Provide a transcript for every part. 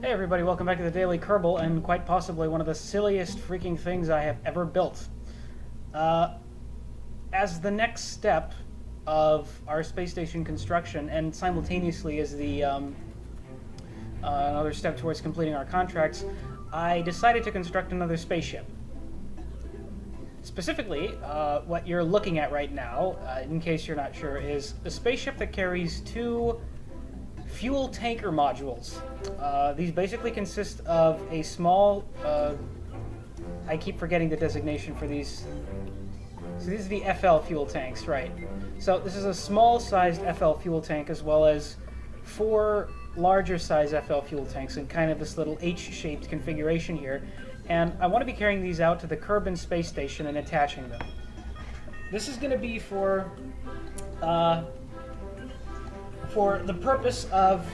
Hey everybody, welcome back to the Daily Kerbal, and quite possibly one of the silliest freaking things I have ever built. Uh, as the next step of our space station construction, and simultaneously as the another step towards completing our contracts, I decided to construct another spaceship. Specifically, what you're looking at right now, in case you're not sure, is a spaceship that carries two fuel tanker modules. These basically consist of a small, I keep forgetting the designation for these. So these are the FL fuel tanks, right? So this is a small-sized FL fuel tank as well as four larger-size FL fuel tanks in kind of this little H-shaped configuration here. And I want to be carrying these out to the Kerbal Space Station and attaching them. This is going to be for the purpose of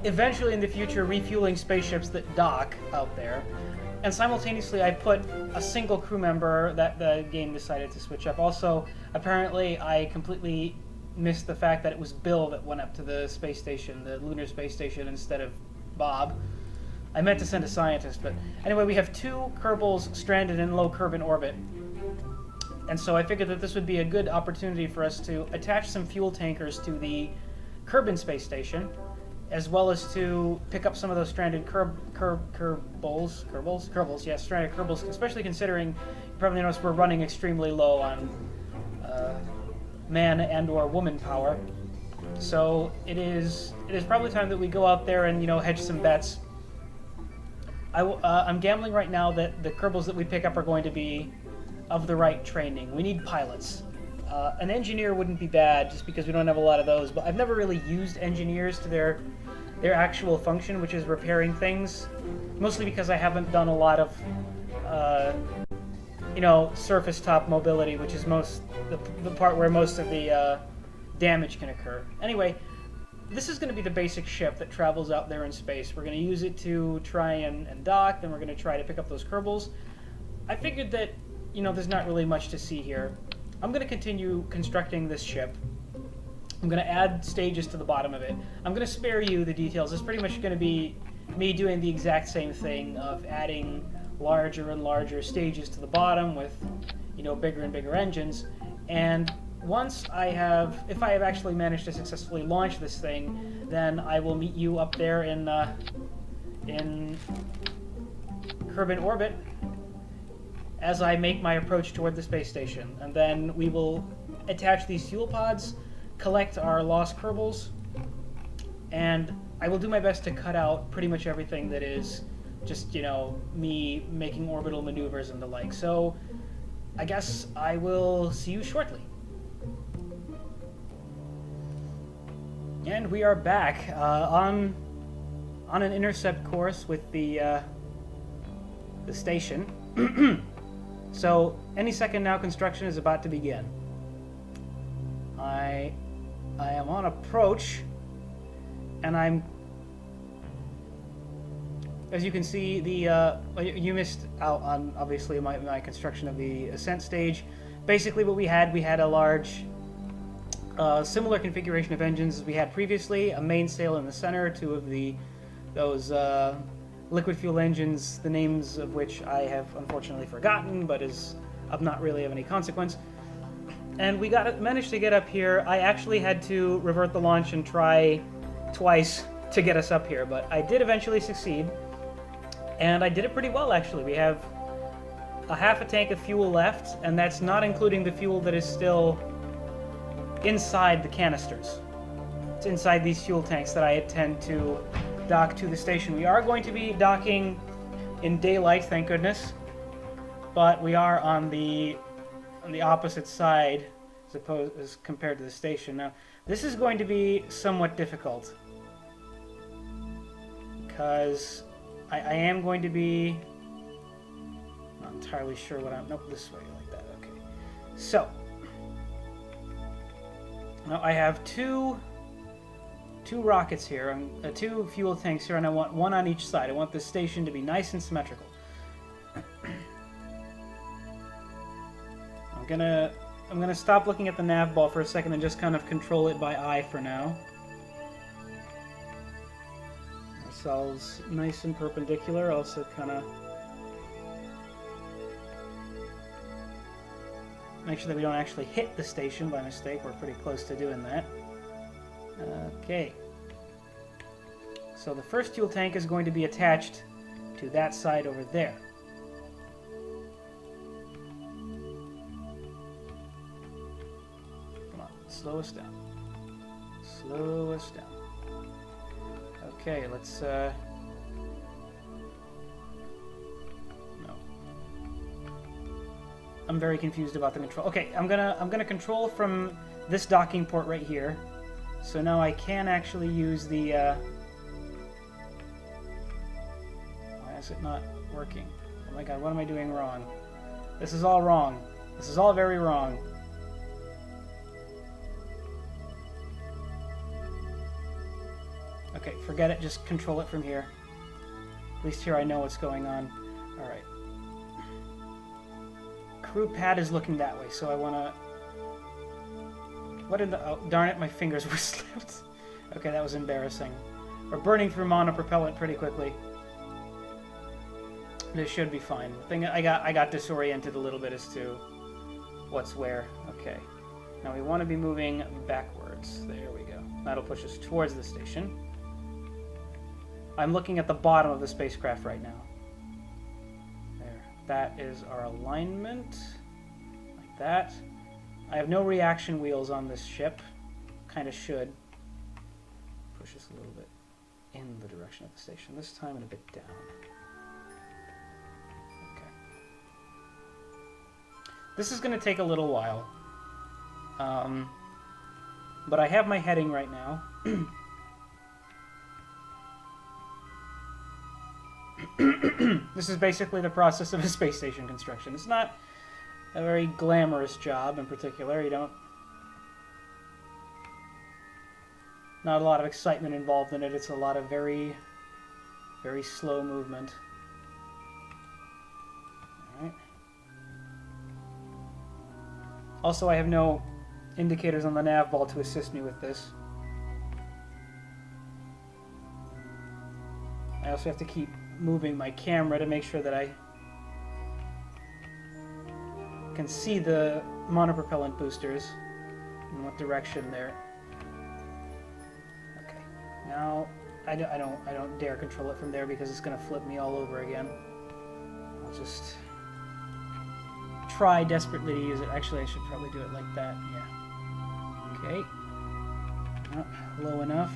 eventually in the future refueling spaceships that dock out there. And simultaneously I put a single crew member that the game decided to switch up. Also, apparently I completely missed the fact that it was Bill that went up to the space station, the lunar space station, instead of Bob. I meant to send a scientist, but anyway, we have two Kerbals stranded in low Kerbal orbit. And so I figured that this would be a good opportunity for us to attach some fuel tankers to the Kerbal Space Station, as well as to pick up some of those stranded Kerbals, yes, stranded Kerbals, especially considering, you probably noticed we're running extremely low on man and or woman power. So it is probably time that we go out there and, hedge some bets. I'm gambling right now that the Kerbals that we pick up are going to be of the right training. We need pilots. An engineer wouldn't be bad, just because we don't have a lot of those, but I've never really used engineers to their actual function, which is repairing things, mostly because I haven't done a lot of, surface top mobility, which is the part where most of the damage can occur. Anyway, this is going to be the basic ship that travels out there in space. We're going to use it to try and dock, then we're going to try to pick up those Kerbals. I figured that, there's not really much to see here. I'm going to continue constructing this ship. I'm going to add stages to the bottom of it. I'm going to spare you the details. It's pretty much going to be me doing the exact same thing of adding larger and larger stages to the bottom with, bigger and bigger engines. And once if I have actually managed to successfully launch this thing, then I will meet you up there in Kerbal orbit as I make my approach toward the space station. And then we will attach these fuel pods, collect our lost Kerbals, and I will do my best to cut out pretty much everything that is just, me making orbital maneuvers and the like. So I guess I will see you shortly. And we are back on an intercept course with the station. So any second now, construction is about to begin. I am on approach, and as you can see, you missed out on obviously my construction of the ascent stage. Basically, what we had a large, similar configuration of engines as we had previously. A mainsail in the center, two of those liquid fuel engines, the names of which I have unfortunately forgotten, but is not really of any consequence. And we managed to get up here. I actually had to revert the launch and try twice to get us up here, but I did eventually succeed. And I did it pretty well, actually. We have a half a tank of fuel left, and that's not including the fuel that is still inside the canisters. It's inside these fuel tanks that I intend to dock to the station. We are going to be docking in daylight, thank goodness, but we are on the opposite side as compared to the station. Now, this is going to be somewhat difficult because I am going to be not entirely sure what nope, this way, like that, okay. So, now I have two rockets here, two fuel tanks here, and I want one on each side. I want this station to be nice and symmetrical. I'm gonna stop looking at the nav ball for a second and just kind of control it by eye for now. ourselves nice and perpendicular, also kind of make sure that we don't actually hit the station by mistake. We're pretty close to doing that. Okay. So the first fuel tank is going to be attached to that side over there. Come on, slow us down. Slow us down. Okay, let's no. I'm very confused about the control. Okay, I'm gonna control from this docking port right here. So now I can actually use the why is it not working? Oh my god, what am I doing wrong? This is all wrong. This is all very wrong. Okay, forget it. Just control it from here. At least here I know what's going on. Alright. Crew pad is looking that way, so I want to... What in the... Oh, darn it, my fingers were slipped. Okay, that was embarrassing. We're burning through monopropellant pretty quickly. This should be fine. I got disoriented a little bit as to what's where. Okay. Now we want to be moving backwards. There we go. That'll push us towards the station. I'm looking at the bottom of the spacecraft right now. There. That is our alignment. Like that. I have no reaction wheels on this ship. Kind of should. Push us a little bit in the direction of the station this time and a bit down. Okay. This is going to take a little while. But I have my heading right now. This is basically the process of a space station construction. It's not a very glamorous job in particular. You don't... Not a lot of excitement involved in it. It's a lot of very, very slow movement. Alright. Also, I have no indicators on the nav ball to assist me with this. I also have to keep moving my camera to make sure that I can see the monopropellant boosters in what direction they're... Okay. Now I don't dare control it from there because it's going to flip me all over again. I'll just try desperately to use it. Actually, I should probably do it like that. Yeah. Okay. Oh, low enough.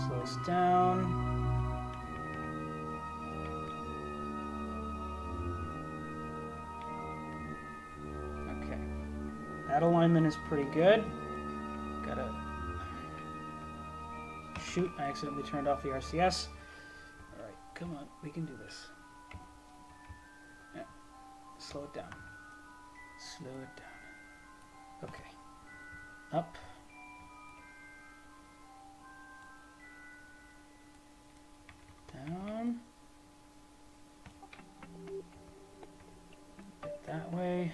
Slow us down. Okay. That alignment is pretty good. Gotta... Shoot, I accidentally turned off the RCS. Alright, come on, we can do this. Yeah. Slow it down. Slow it down. Okay. Up. Down. Bit that way.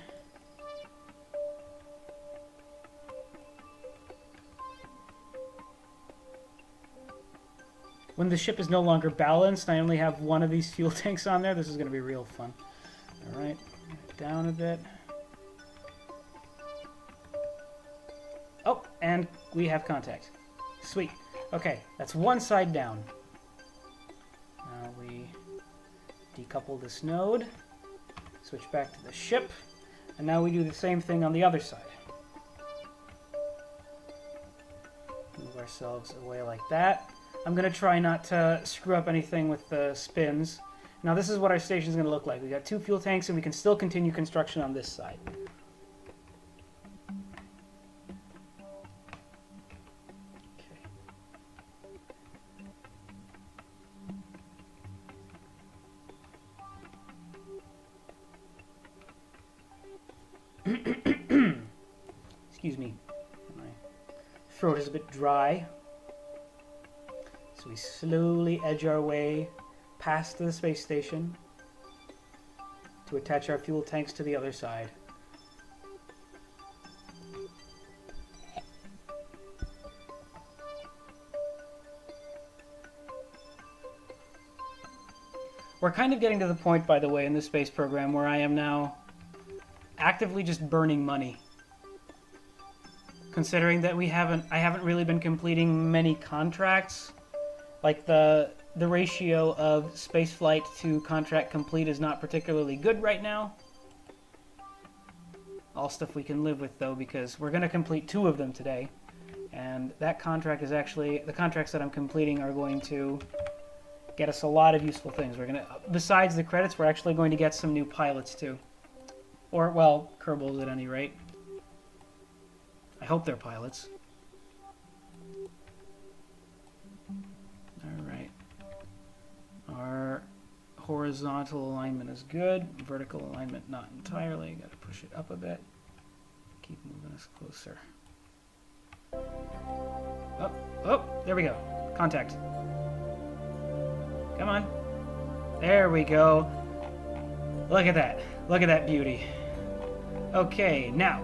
When the ship is no longer balanced, I only have one of these fuel tanks on there. This is going to be real fun. Alright, down a bit. Oh, and we have contact. Sweet. Okay, that's one side down. Now we decouple this node, switch back to the ship, and now we do the same thing on the other side. Move ourselves away like that. I'm going to try not to screw up anything with the spins. Now this is what our station is going to look like. We've got 2 fuel tanks and we can still continue construction on this side. Excuse me, my throat is a bit dry. So we slowly edge our way past the space station to attach our fuel tanks to the other side. We're kind of getting to the point, by the way, in the space program where I am now actively just burning money. Considering that I haven't really been completing many contracts. Like the ratio of spaceflight to contract complete is not particularly good right now. All stuff we can live with, though, because we're going to complete 2 of them today. And that contract is actually... The contracts that I'm completing are going to get us a lot of useful things. We're going to... Besides the credits, we're actually going to get some new pilots, too. Or, well, Kerbals at any rate. I hope they're pilots. Alright. Our horizontal alignment is good. Vertical alignment not entirely. Gotta push it up a bit. Keep moving us closer. Oh, oh, there we go. Contact. Come on. There we go. Look at that. Look at that beauty. Okay, now,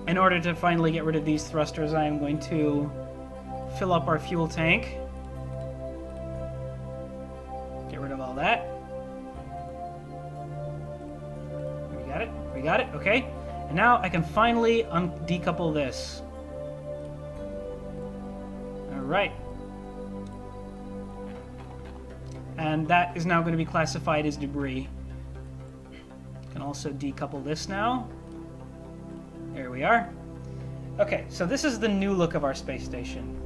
in order to finally get rid of these thrusters, I am going to fill up our fuel tank. Get rid of all that. We got it. We got it. Okay. And now I can finally decouple this. All right. And that is now going to be classified as debris. Can also decouple this now. There we are. Okay, so this is the new look of our space station.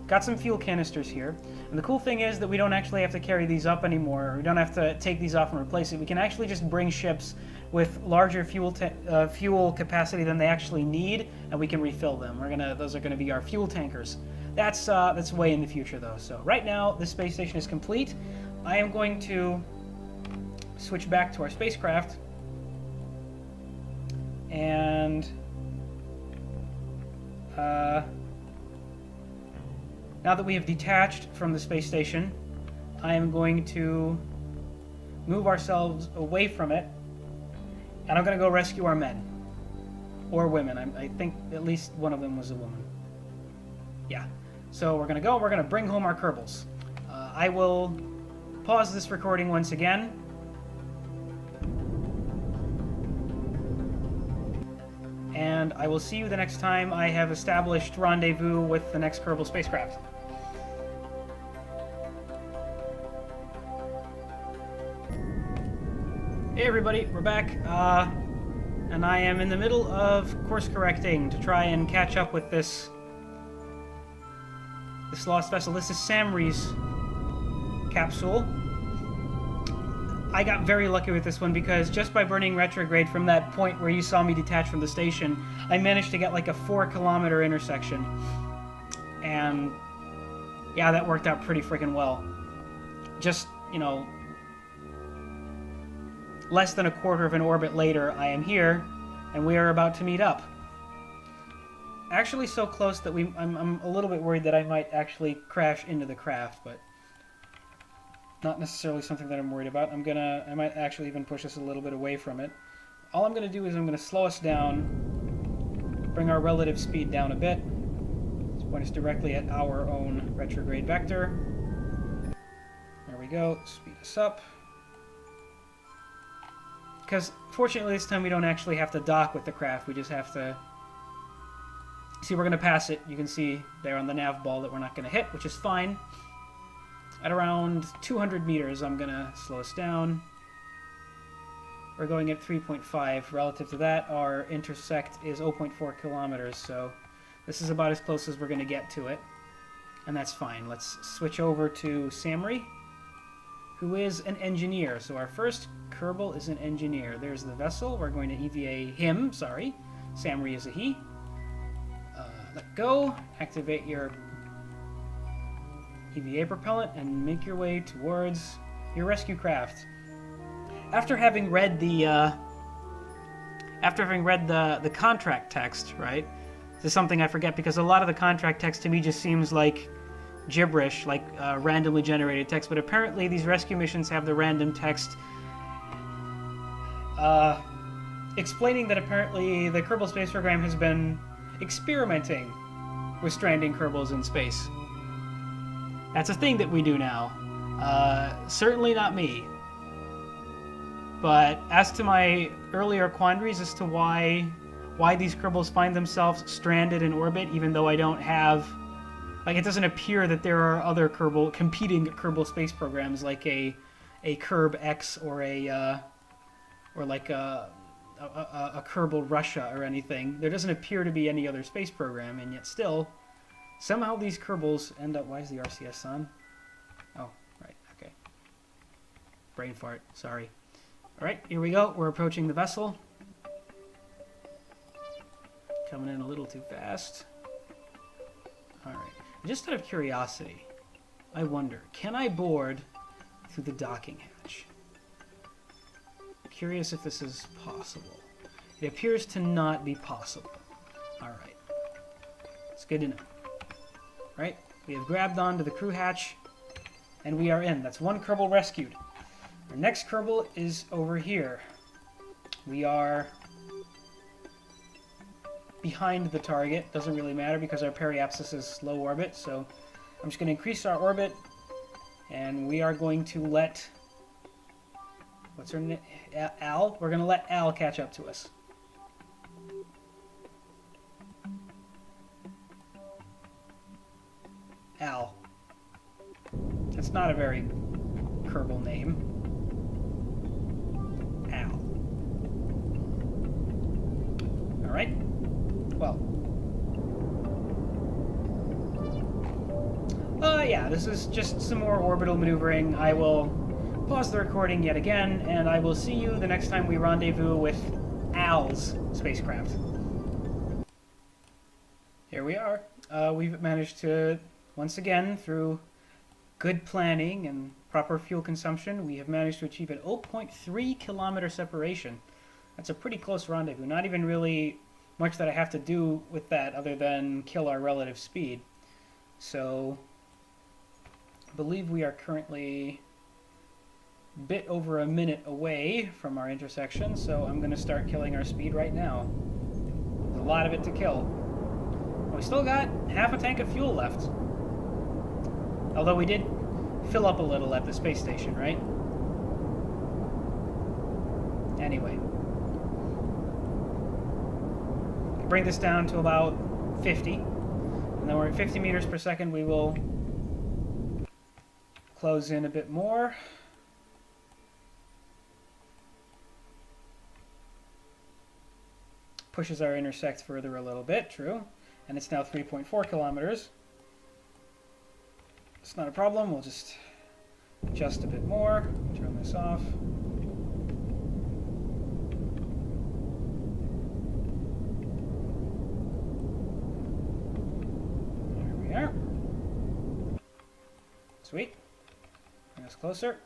Got some fuel canisters here. And the cool thing is that we don't actually have to carry these up anymore. We don't have to take these off and replace it. We can actually just bring ships with larger fuel capacity than they actually need, and we can refill them. Those are gonna be our fuel tankers. That's way in the future, though. So right now, this space station is complete. I am going to switch back to our spacecraft. And now that we have detached from the space station, I am going to move ourselves away from it, and I'm going to go rescue our men. Or women. I think at least one of them was a woman. Yeah. So we're going to bring home our Kerbals. I will pause this recording once again. And I will see you the next time I have established rendezvous with the next Kerbal spacecraft. Hey everybody, we're back, and I am in the middle of course correcting to try and catch up with this lost vessel. This is Samri's capsule. I got very lucky with this one because just by burning retrograde from that point where you saw me detach from the station, I managed to get like a 4-kilometer intersection. And yeah, that worked out pretty freaking well. Just, you know, less than a quarter of an orbit later, I am here, and we are about to meet up. Actually so close that I'm a little bit worried that I might actually crash into the craft, but not necessarily something that I'm worried about. I might actually even push us a little bit away from it. All I'm going to do is I'm going to slow us down, bring our relative speed down a bit. Let's point us directly at our own retrograde vector. There we go. Speed us up. Because fortunately this time we don't actually have to dock with the craft. We just have to... See, we're going to pass it. You can see there on the nav ball that we're not going to hit, which is fine. At around 200 meters, I'm going to slow us down. We're going at 3.5. Relative to that, our intersect is 0.4 kilometers, so this is about as close as we're going to get to it. And that's fine. Let's switch over to Samri, who is an engineer. So our first Kerbal is an engineer. There's the vessel. We're going to EVA him, sorry. Samri is a he. Let go. Activate your EVA propellant and make your way towards your rescue craft. After having read the contract text, right? This is something I forget because a lot of the contract text to me just seems like gibberish, like randomly generated text. But apparently these rescue missions have the random text explaining that apparently the Kerbal Space Program has been experimenting with stranding Kerbals in space. That's a thing that we do now. Certainly not me. But as to my earlier quandaries as to why these Kerbals find themselves stranded in orbit, even though I don't have, like, it doesn't appear that there are other competing Kerbal Space Programs like a Kerb X or like a Kerbal Russia or anything. There doesn't appear to be any other space program, and yet still, somehow these Kerbals end up. Why is the RCS on? Oh, right, okay. Brain fart. Sorry. All right, here we go. We're approaching the vessel. Coming in a little too fast. All right. Just out of curiosity, I wonder, can I board through the docking hatch? Curious if this is possible. It appears to not be possible. All right. It's good to know. Right? We have grabbed onto the crew hatch, and we are in. That's one Kerbal rescued. Our next Kerbal is over here. We are behind the target. Doesn't really matter because our periapsis is low orbit, so I'm just going to increase our orbit, and we are going to let... What's her name? Al? We're going to let Al catch up to us. Al. That's not a very Kerbal name. Al. Alright. Well. Yeah, this is just some more orbital maneuvering. I will pause the recording yet again, and I will see you the next time we rendezvous with Al's spacecraft. Here we are. We've managed to, once again, through good planning and proper fuel consumption, we have managed to achieve an 0.3 kilometer separation. That's a pretty close rendezvous. Not even really much that I have to do with that other than kill our relative speed. So, I believe we are currently a bit over a minute away from our intersection, so I'm going to start killing our speed right now. There's a lot of it to kill. We still got half a tank of fuel left. Although we did fill up a little at the space station, right? Anyway. Bring this down to about 50. And then we're at 50 meters per second. We will close in a bit more. Pushes our intersect further a little bit, true. And it's now 3.4 kilometers. It's not a problem. We'll just adjust a bit more. Turn this off. There we are. Sweet. Bring us closer.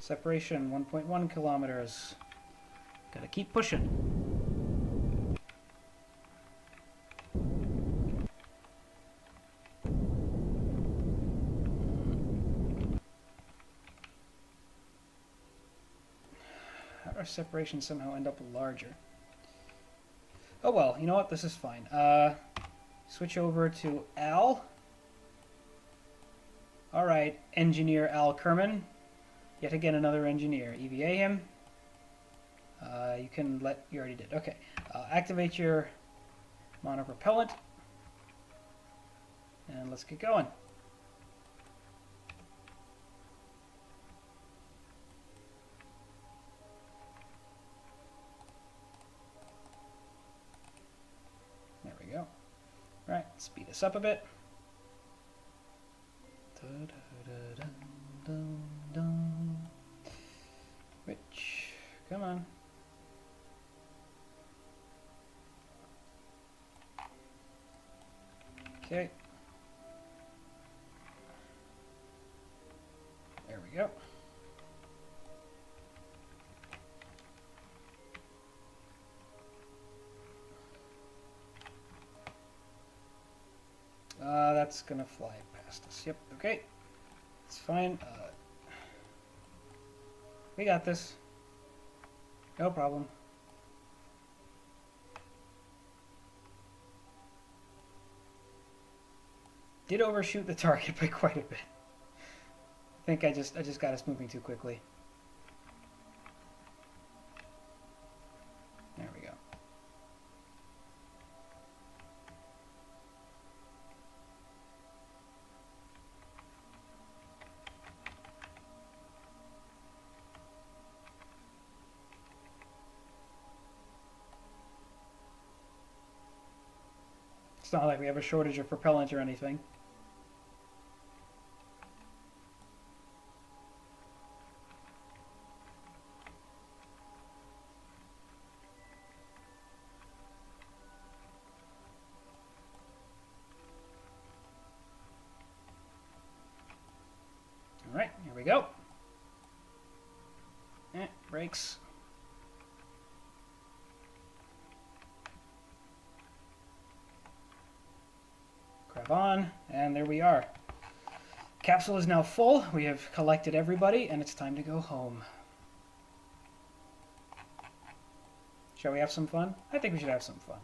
Separation 1.1 kilometers. Gotta keep pushing. How do our separations somehow end up larger? Oh well, you know what? This is fine. Switch over to Al. Alright, Engineer Al Kerman. Yet again, another engineer. EVA him. You can let... You already did. Okay. Activate your monopropellant. And let's get going. There we go. Right. Speed us up a bit. Which, come on. Okay. There we go. That's gonna fly past us. Yep, okay. It's fine. We got this. No problem. Did overshoot the target by quite a bit. I think I just got us moving too quickly. There we go. It's not like we have a shortage of propellant or anything. All right, here we go. Brakes. Grab on, and there we are. Capsule is now full. We have collected everybody, and it's time to go home. Shall we have some fun? I think we should have some fun.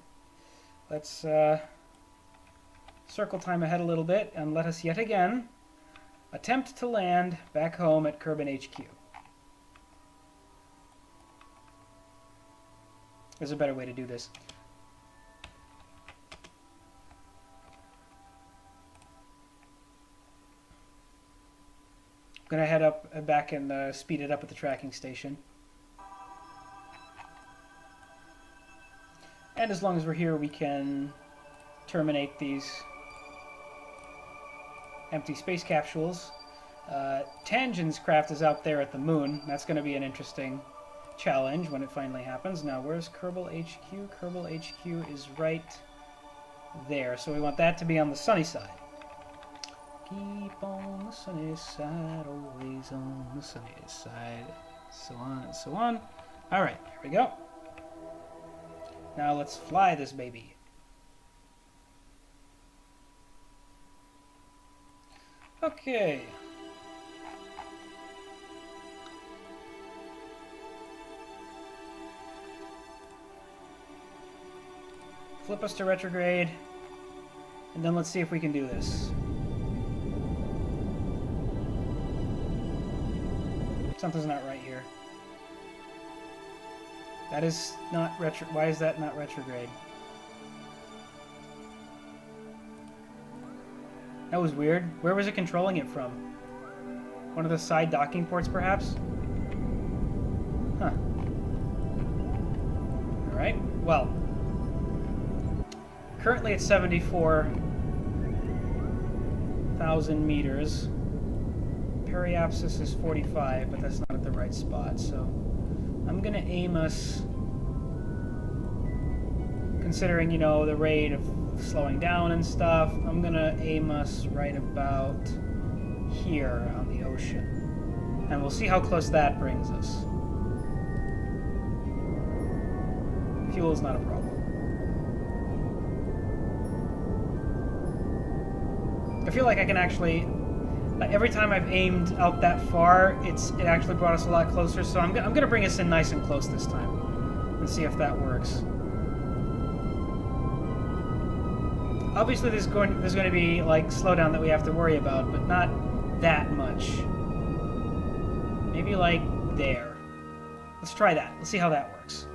Let's circle time ahead a little bit, and let us yet again attempt to land back home at Kerbal HQ. There's a better way to do this. I'm going to head up back and speed it up at the tracking station. And as long as we're here, we can terminate these empty space capsules. Tangen's craft is out there at the moon. That's going to be an interesting challenge when it finally happens. Now, where's Kerbal HQ? Kerbal HQ is right there. So we want that to be on the sunny side. Keep on the sunny side, always on the sunny side. So on and so on. Alright, here we go. Now let's fly this baby. Okay. Flip us to retrograde, and then let's see if we can do this. Something's not right here. That is not retro. Why is that not retrograde? That was weird. Where was it controlling it from? One of the side docking ports, perhaps? Huh. Alright, well. Currently it's 74,000 meters. Periapsis is 45, but that's not at the right spot, so I'm going to aim us, considering, you know, the rate of slowing down and stuff, I'm going to aim us right about here on the ocean. And we'll see how close that brings us. Fuel is not a problem. I feel like I can actually... every time I've aimed out that far, it actually brought us a lot closer, so I'm going to bring us in nice and close this time and see if that works. Obviously there's going to be like slowdown that we have to worry about, but not that much. Maybe like there. Let's try that. Let's see how that works.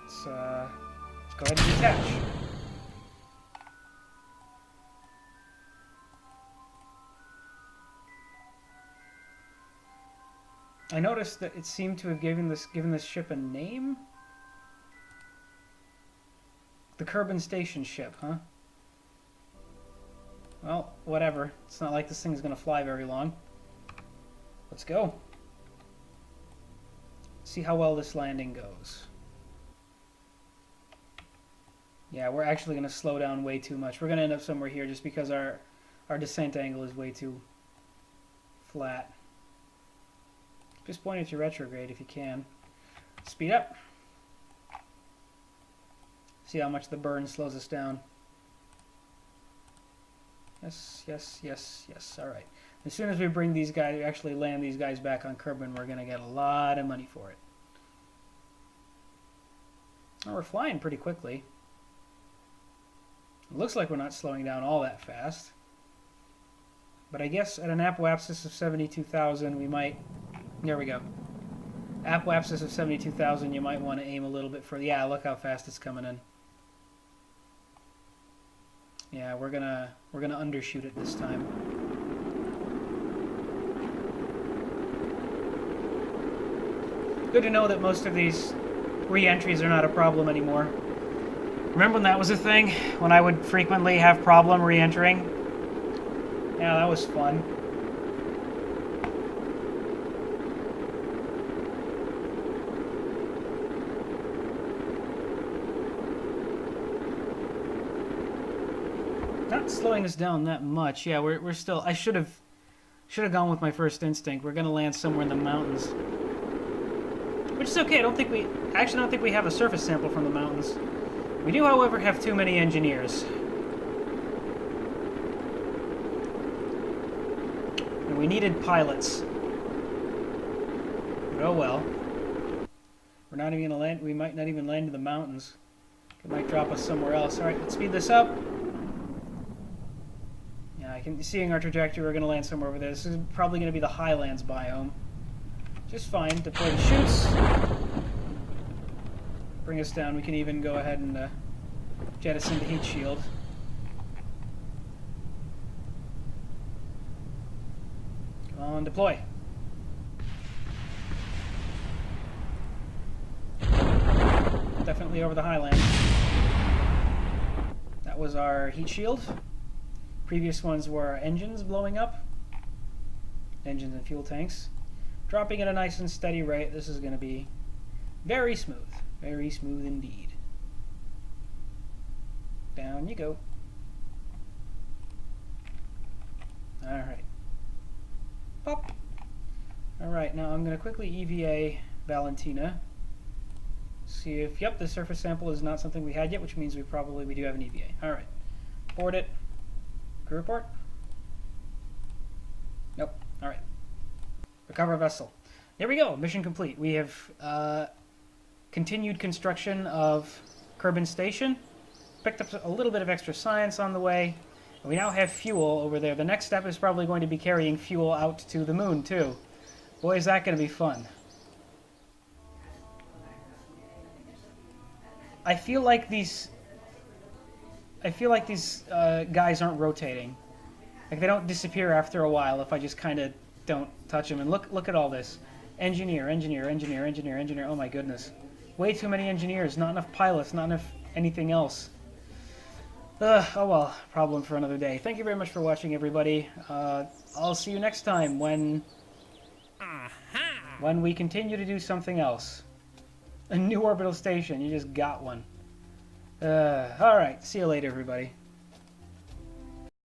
Let's go ahead and detach. I noticed that it seemed to have given this ship a name. The Kerbal Station ship, huh? Well, whatever. It's not like this thing's gonna fly very long. Let's go. See how well this landing goes. Yeah, we're actually going to slow down way too much. We're going to end up somewhere here just because our descent angle is way too flat. Just point at your retrograde if you can. Speed up. See how much the burn slows us down. Yes, yes, yes, yes. All right. As soon as we bring these guys, actually land these guys back on Kerbin, we're going to get a lot of money for it. Oh, we're flying pretty quickly. It looks like we're not slowing down all that fast. But I guess at an apoapsis of 72,000, we might... There we go. Apoapsis of 72,000, you might want to aim a little bit further. Yeah, look how fast it's coming in. Yeah, we're gonna undershoot it this time. Good to know that most of these re-entries are not a problem anymore. Remember when that was a thing? When I would frequently have problem re-entering? Yeah, that was fun. Not slowing us down that much. Yeah, we're still... I should have gone with my first instinct. We're gonna land somewhere in the mountains. Which is okay. I don't think we... I actually don't think we have a surface sample from the mountains. We do, however, have too many engineers. And we needed pilots. But oh well. We're not even gonna land... We might not even land in the mountains. It might drop us somewhere else. Alright, let's speed this up. Seeing our trajectory, we're going to land somewhere over there. This is probably going to be the highlands biome. Just fine. Deploy the chutes. Bring us down. We can even go ahead and jettison the heat shield. Come on, deploy. Definitely over the highlands. That was our heat shield. Previous ones were engines blowing up. Engines and fuel tanks. Dropping at a nice and steady rate. This is going to be very smooth. Very smooth indeed. Down you go. Alright. Pop. Alright, now I'm going to quickly EVA Valentina. See if, yep, the surface sample is not something we had yet, which means we do have an EVA. Alright. Board it. Crew report? Nope. Alright. Recover vessel. There we go. Mission complete. We have continued construction of Kerbin Station. Picked up a little bit of extra science on the way. And we now have fuel over there. The next step is probably going to be carrying fuel out to the moon, too. Boy, is that going to be fun. I feel like these guys aren't rotating. Like, they don't disappear after a while if I just kind of don't touch them. And look at all this. Engineer, engineer, engineer, engineer, engineer. Oh my goodness. Way too many engineers. Not enough pilots. Not enough anything else. Oh well. Problem for another day. Thank you very much for watching, everybody. I'll see you next time when we continue to do something else. A new orbital station. You just got one. Alright. See you later, everybody.